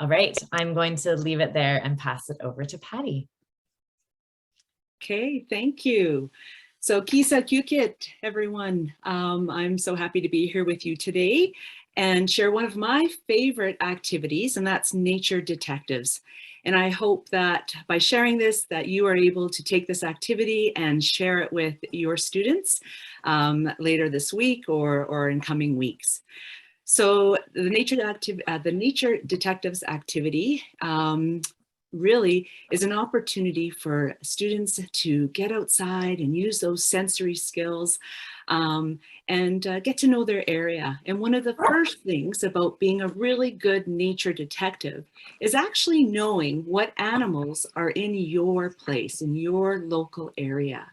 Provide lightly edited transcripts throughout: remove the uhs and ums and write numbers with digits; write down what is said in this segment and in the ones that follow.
All right, I'm going to leave it there and pass it over to Patty. Okay, thank you. So Kisa Kukit, everyone. I'm so happy to be here with you today and share one of my favorite activities, and that's Nature Detectives. And I hope that by sharing this, that you are able to take this activity and share it with your students later this week or in coming weeks. So the Nature Detectives activity really is an opportunity for students to get outside and use those sensory skills and get to know their area. And one of the first things about being a really good nature detective is actually knowing what animals are in your place, in your local area.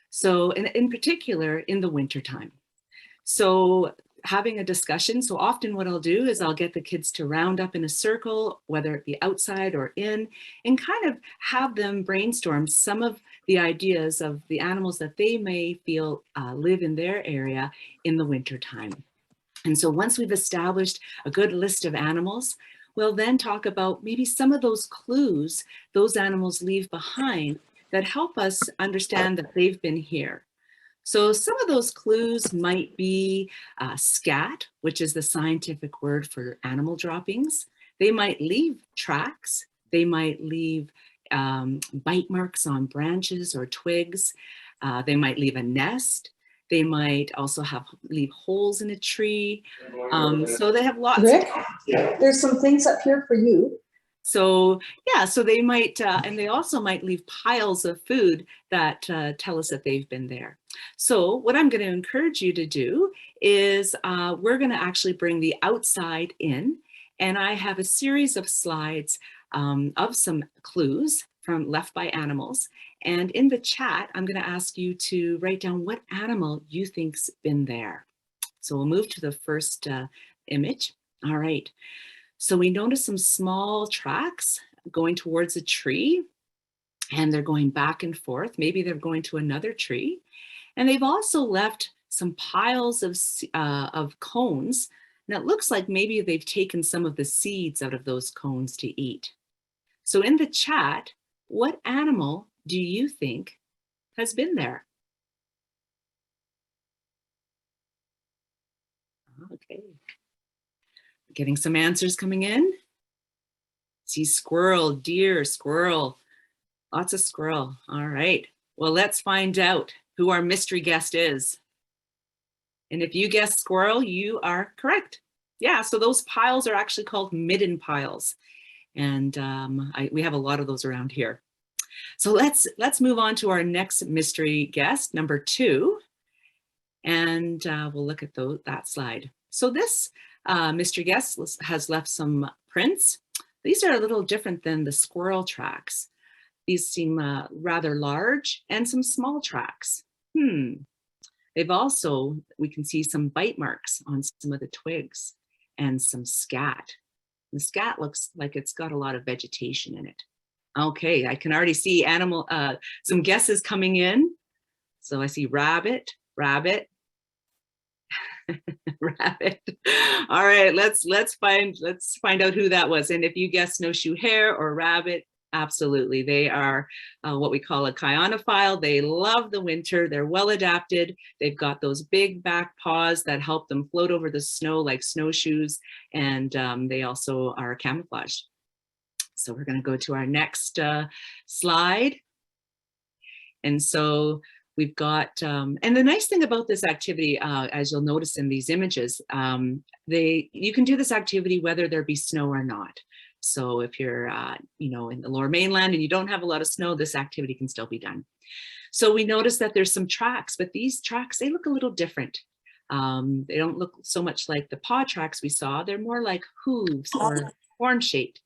So in particular, in the wintertime. So having a discussion. So often what I'll do is I'll get the kids to round up in a circle, whether it be outside or in, and kind of have them brainstorm some of the ideas of the animals that they may feel live in their area in the wintertime. And so once we've established a good list of animals, we'll then talk about maybe some of those clues those animals leave behind that help us understand that they've been here. So some of those clues might be scat, which is the scientific word for animal droppings. They might leave tracks. They might leave bite marks on branches or twigs. They might leave a nest. They might also leave holes in a tree. So they have lots Rick, of... there's some things up here for you. So yeah, so they might, and they also might leave piles of food that tell us that they've been there. So what I'm going to encourage you to do is we're going to actually bring the outside in, and I have a series of slides of some clues left by animals. And in the chat, I'm going to ask you to write down what animal you think's been there. So we'll move to the first image. All right. So we notice some small tracks going towards a tree, and they're going back and forth. Maybe they're going to another tree. And they've also left some piles of cones. And it looks like maybe they've taken some of the seeds out of those cones to eat. So in the chat, what animal do you think has been there? Okay. Getting some answers coming in. See squirrel, deer, squirrel, lots of squirrel. All right. Well, let's find out who our mystery guest is. And if you guessed squirrel, you are correct. Yeah, so those piles are actually called midden piles. And we have a lot of those around here. So let's move on to our next mystery guest, number 2. And we'll look at that slide. So this mystery guest has left some prints. These are a little different than the squirrel tracks. These seem rather large, and some small tracks. They've also, we can see some bite marks on some of the twigs and some scat. The scat looks like it's got a lot of vegetation in it. Okay, I can already see some guesses coming in. So I see rabbit, rabbit, rabbit. All right, let's find out who that was. And if you guess snowshoe hare or rabbit, absolutely, they are what we call a cyanophile. They love the winter. They're well adapted. They've got those big back paws that help them float over the snow like snowshoes, and they also are camouflaged. So we're going to go to our next slide. And so we've got, and the nice thing about this activity, as you'll notice in these images, you can do this activity whether there be snow or not. So if you're, in the Lower Mainland and you don't have a lot of snow, this activity can still be done. So we notice that there's some tracks, but these tracks, they look a little different. They don't look so much like the paw tracks we saw. They're more like hooves or horn-shaped.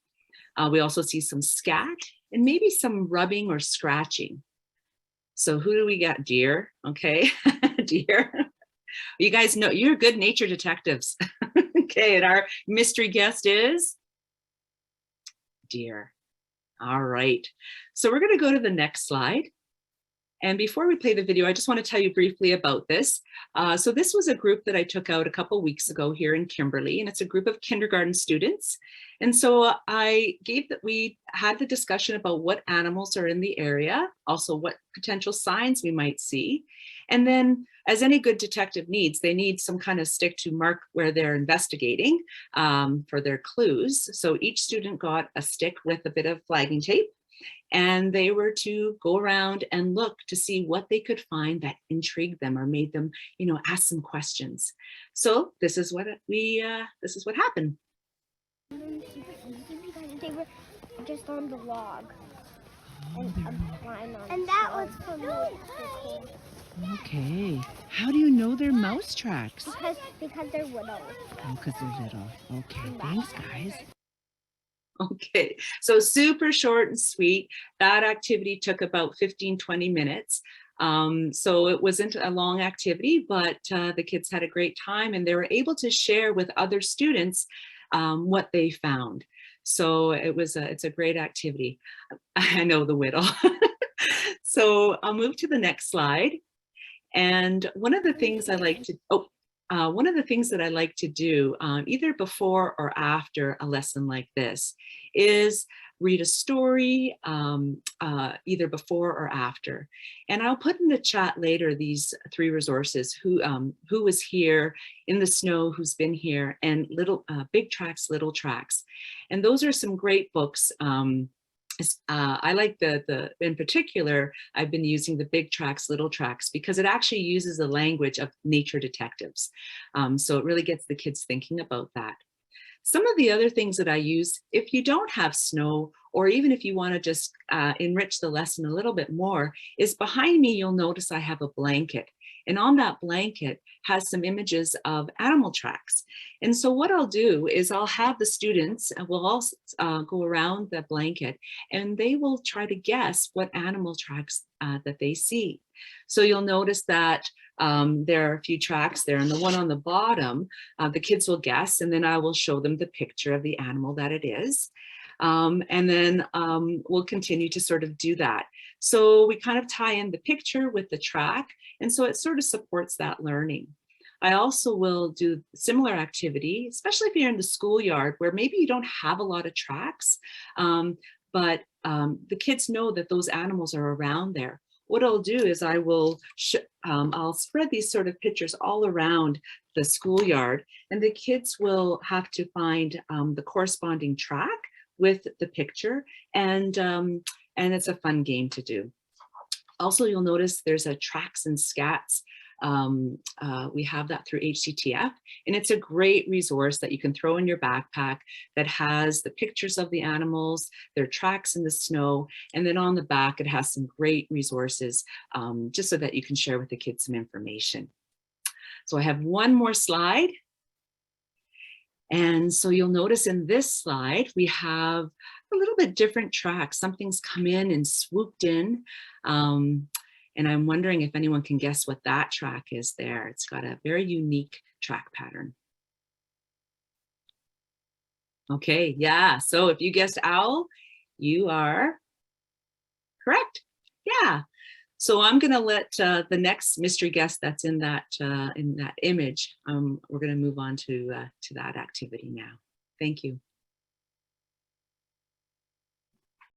We also see some scat and maybe some rubbing or scratching. So who do we got? Deer, okay, deer. You guys know, you're good nature detectives. Okay, and our mystery guest is deer. All right, so we're gonna go to the next slide. And before we play the video, I just want to tell you briefly about this. So this was a group that I took out a couple weeks ago here in Kimberley, and it's a group of kindergarten students. And so we had the discussion about what animals are in the area, also what potential signs we might see. And then, as any good detective needs, they need some kind of stick to mark where they're investigating for their clues. So each student got a stick with a bit of flagging tape, and they were to go around and look to see what they could find that intrigued them or made them, ask some questions. So this is what happened. They were just on the log. And that was for me. Okay. How do you know they're mouse tracks? Because they're little. Oh, because they're little. Okay, thanks, guys. Okay, so super short and sweet. That activity took about 15-20 minutes. So it wasn't a long activity, but the kids had a great time, and they were able to share with other students what they found. So it's a great activity. I know the whittle. So I'll move to the next slide. And one of the things I like to do, either before or after a lesson like this, is read a story, either before or after. And I'll put in the chat later these 3 resources: who was here in the snow, who's been here, and Big Tracks, Little Tracks. And those are some great books. I like in particular, I've been using the Big Tracks, Little Tracks, because it actually uses the language of nature detectives. So it really gets the kids thinking about that. Some of the other things that I use, if you don't have snow, or even if you want to just enrich the lesson a little bit more, is behind me, you'll notice I have a blanket. And on that blanket has some images of animal tracks. And so what I'll do is I'll have the students, we'll all go around the blanket, and they will try to guess what animal tracks that they see. So you'll notice that there are a few tracks there, and the one on the bottom, the kids will guess, and then I will show them the picture of the animal that it is. And then we'll continue to sort of do that. So we kind of tie in the picture with the track, and so it sort of supports that learning. I also will do similar activity, especially if you're in the schoolyard where maybe you don't have a lot of tracks, but the kids know that those animals are around there. What I'll do is I'll spread these sort of pictures all around the schoolyard, and the kids will have to find the corresponding track with the picture, and it's a fun game to do. Also, you'll notice there's a Tracks and Scats. We have that through HCTF, and it's a great resource that you can throw in your backpack that has the pictures of the animals, their tracks in the snow, and then on the back it has some great resources just so that you can share with the kids some information. So I have one more slide. And so you'll notice in this slide, we have a little bit different tracks. Something's come in and swooped in. And I'm wondering if anyone can guess what that track is there. It's got a very unique track pattern. Okay, yeah, so if you guessed owl, you are correct. Yeah, so I'm gonna let the next mystery guest that's in that image, we're gonna move on to that activity now. Thank you.